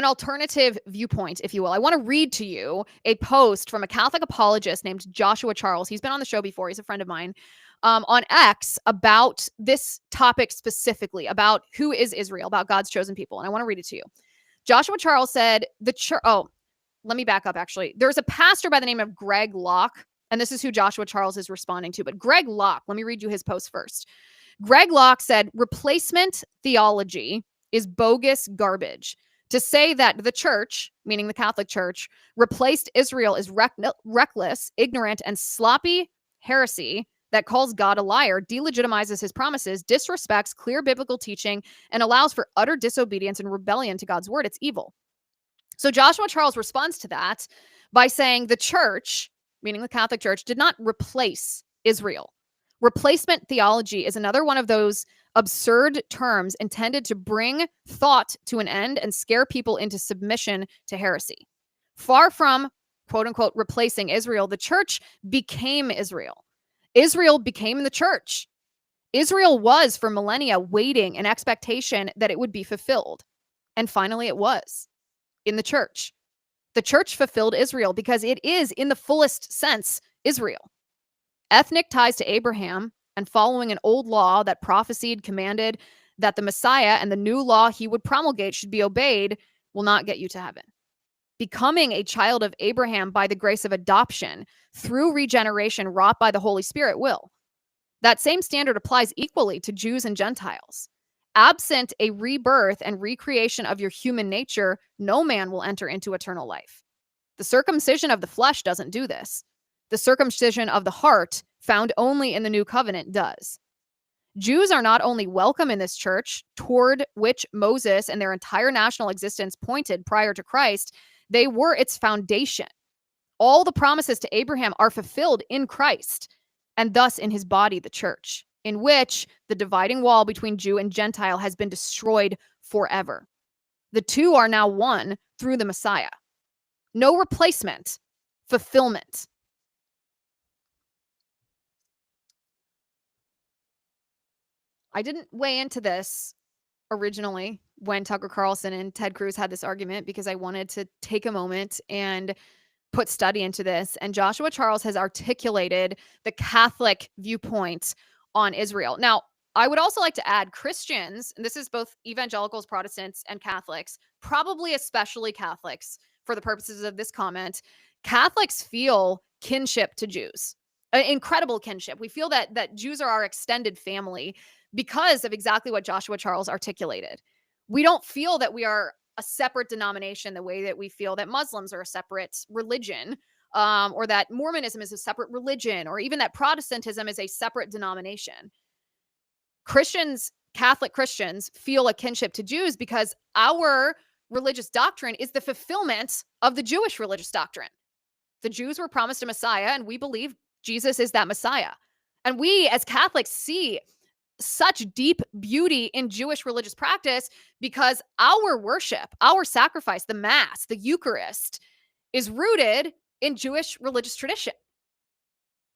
alternative viewpoint, if you will. I want to read to you a post from a Catholic apologist named Joshua Charles. He's been on the show before. He's a friend of mine on X about this topic specifically, about who is Israel, about God's chosen people. And I want to read it to you. Joshua Charles said, let me back up, actually. There's a pastor by the name of Greg Locke, and this is who Joshua Charles is responding to. But Greg Locke, let me read you his post first. Greg Locke said, replacement theology is bogus garbage. To say that the church, meaning the Catholic Church, replaced Israel is reckless, ignorant, and sloppy heresy that calls God a liar, delegitimizes his promises, disrespects clear biblical teaching, and allows for utter disobedience and rebellion to God's word. It's evil. So Joshua Charles responds to that by saying the church, meaning the Catholic Church, did not replace Israel. Replacement theology is another one of those absurd terms intended to bring thought to an end and scare people into submission to heresy. Far from, quote unquote, replacing Israel, the church became Israel. Israel became the church. Israel was for millennia waiting in expectation that it would be fulfilled. And finally, it was in the church. The church fulfilled Israel because it is, in the fullest sense, Israel. Ethnic ties to Abraham and following an old law that prophesied, commanded that the Messiah and the new law he would promulgate should be obeyed will not get you to heaven. Becoming a child of Abraham by the grace of adoption through regeneration wrought by the Holy Spirit will. That same standard applies equally to Jews and Gentiles. Absent a rebirth and recreation of your human nature, no man will enter into eternal life. The circumcision of the flesh doesn't do this. The circumcision of the heart, found only in the new covenant, does. Jews are not only welcome in this church, toward which Moses and their entire national existence pointed prior to Christ, they were its foundation. All the promises to Abraham are fulfilled in Christ, and thus in his body, the church, in which the dividing wall between Jew and Gentile has been destroyed forever. The two are now one through the Messiah. No replacement, fulfillment. I didn't weigh into this originally when Tucker Carlson and Ted Cruz had this argument because I wanted to take a moment and put study into this. And Joshua Charles has articulated the Catholic viewpoint on Israel. Now, I would also like to add Christians, and this is both evangelicals, Protestants, and Catholics, probably especially Catholics for the purposes of this comment. Catholics feel kinship to Jews, incredible kinship. We feel that Jews are our extended family because of exactly what Joshua Charles articulated. We don't feel that we are a separate denomination the way that we feel that Muslims are a separate religion, or that Mormonism is a separate religion, or even that Protestantism is a separate denomination. Christians, Catholic Christians, feel a kinship to Jews because our religious doctrine is the fulfillment of the Jewish religious doctrine. The Jews were promised a Messiah, and we believe Jesus is that Messiah. And we as Catholics see such deep beauty in Jewish religious practice because our worship, our sacrifice, the Mass, the Eucharist, is rooted in Jewish religious tradition.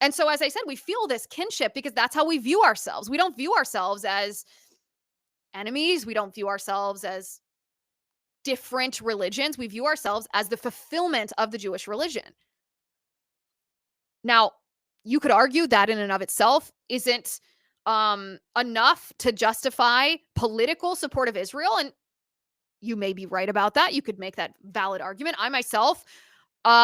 And so, as I said, we feel this kinship because that's how we view ourselves. We don't view ourselves as enemies. We don't view ourselves as different religions. We view ourselves as the fulfillment of the Jewish religion. Now, you could argue that in and of itself isn't enough to justify political support of Israel. And you may be right about that. You could make that valid argument. I myself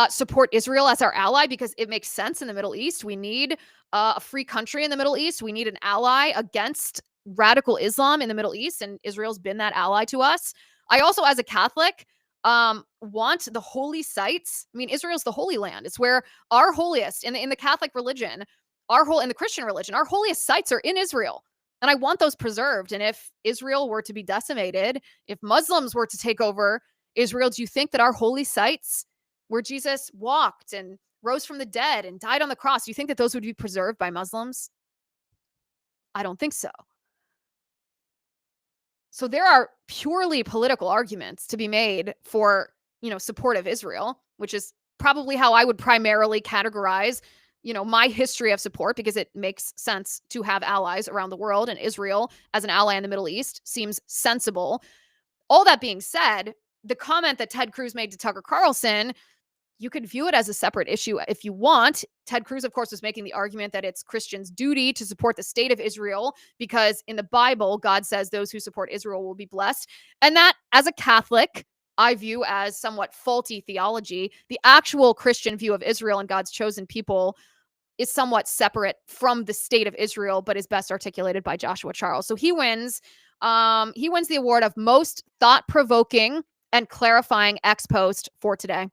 support Israel as our ally because it makes sense in the Middle East. We need a free country in the Middle East. We need an ally against radical Islam in the Middle East. And Israel's been that ally to us. I also, as a Catholic, want the holy sites. I mean, Israel's the Holy Land. It's where our holiest in the Catholic religion, in the Christian religion, our holiest sites are in Israel. And I want those preserved. And if Israel were to be decimated, if Muslims were to take over Israel, do you think that our holy sites where Jesus walked and rose from the dead and died on the cross, do you think that those would be preserved by Muslims? I don't think so. So there are purely political arguments to be made for, support of Israel, which is probably how I would primarily categorize my history of support, because it makes sense to have allies around the world, and Israel as an ally in the Middle East seems sensible. All that being said, the comment that Ted Cruz made to Tucker Carlson, you could view it as a separate issue if you want. Ted Cruz, of course, was making the argument that it's Christians' duty to support the state of Israel because in the Bible, God says those who support Israel will be blessed. And that, as a Catholic, I view as somewhat faulty theology. The actual Christian view of Israel and God's chosen people is somewhat separate from the state of Israel, but is best articulated by Joshua Charles. So he wins. He wins the award of most thought-provoking and clarifying ex-post for today.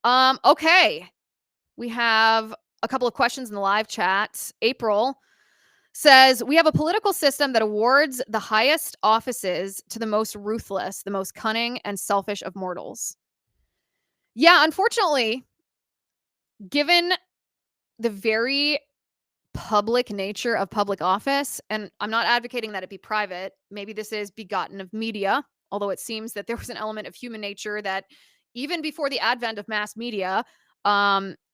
Okay. We have a couple of questions in the live chat. April says, we have a political system that awards the highest offices to the most ruthless, the most cunning and selfish of mortals. Yeah, unfortunately, given the very public nature of public office, and I'm not advocating that it be private, maybe this is begotten of media, although it seems that there was an element of human nature that even before the advent of mass media,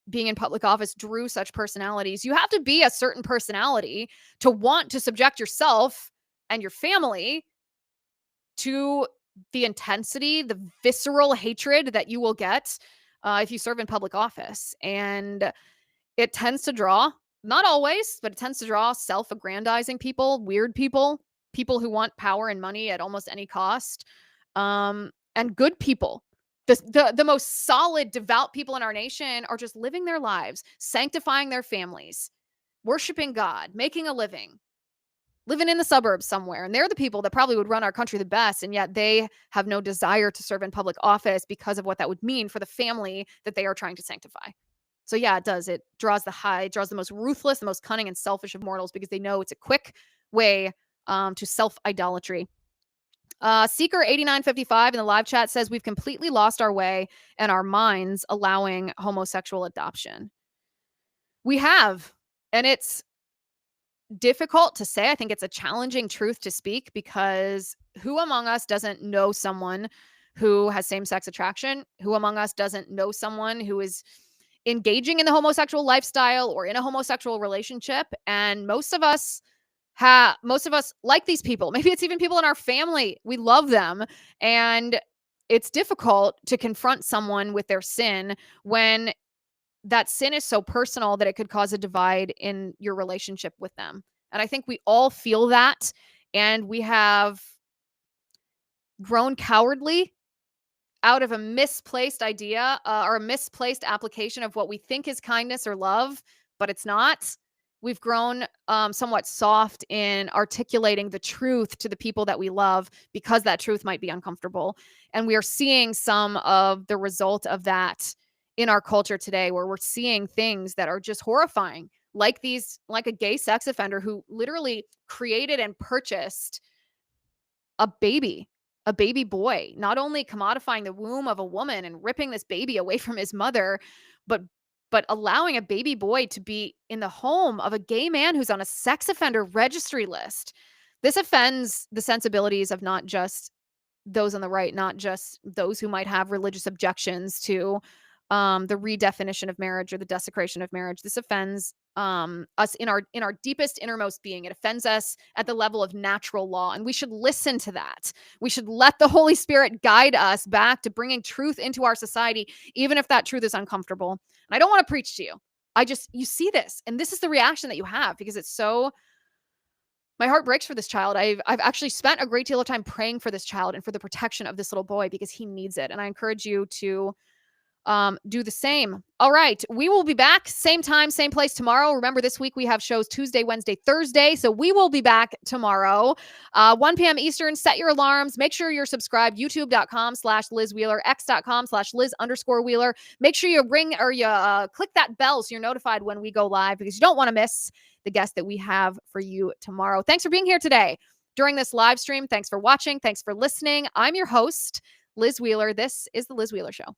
being in public office drew such personalities. You have to be a certain personality to want to subject yourself and your family to the intensity, the visceral hatred that you will get if you serve in public office. And it tends to draw, not always, but it tends to draw self-aggrandizing people, weird people, people who want power and money at almost any cost, and good people. The most solid, devout people in our nation are just living their lives, sanctifying their families, worshiping God, making a living, living in the suburbs somewhere. And they're the people that probably would run our country the best. And yet they have no desire to serve in public office because of what that would mean for the family that they are trying to sanctify. So yeah, it does. It draws the most ruthless, the most cunning and selfish of mortals because they know it's a quick way to self-idolatry. Seeker8955 in the live chat says, we've completely lost our way and our minds allowing homosexual adoption. We have, and it's difficult to say. I think it's a challenging truth to speak because who among us doesn't know someone who has same-sex attraction? Who among us doesn't know someone who is engaging in the homosexual lifestyle or in a homosexual relationship? And most of us like these people. Maybe it's even people in our family. We love them. And it's difficult to confront someone with their sin when that sin is so personal that it could cause a divide in your relationship with them. And I think we all feel that. And we have grown cowardly out of a misplaced idea or a misplaced application of what we think is kindness or love, but it's not. We've grown somewhat soft in articulating the truth to the people that we love because that truth might be uncomfortable. And we are seeing some of the result of that in our culture today, where we're seeing things that are just horrifying, like a gay sex offender who literally created and purchased a baby boy, not only commodifying the womb of a woman and ripping this baby away from his mother, but allowing a baby boy to be in the home of a gay man who's on a sex offender registry list. This offends the sensibilities of not just those on the right, not just those who might have religious objections to the redefinition of marriage or the desecration of marriage. This offends us in our deepest, innermost being. It offends us at the level of natural law, and we should listen to that. We should let the Holy Spirit guide us back to bringing truth into our society, even if that truth is uncomfortable. And I don't want to preach to you. You see this, and this is the reaction that you have because it's so. My heart breaks for this child. I've actually spent a great deal of time praying for this child and for the protection of this little boy because he needs it. And I encourage you to do the same. All right. We will be back same time, same place tomorrow. Remember, this week we have shows Tuesday, Wednesday, Thursday. So we will be back tomorrow, 1 p.m. Eastern. Set your alarms. Make sure you're subscribed. YouTube.com/Liz Wheeler, X.com/Liz_Wheeler. Make sure you click that bell so you're notified when we go live because you don't want to miss the guest that we have for you tomorrow. Thanks for being here today during this live stream. Thanks for watching. Thanks for listening. I'm your host, Liz Wheeler. This is The Liz Wheeler Show.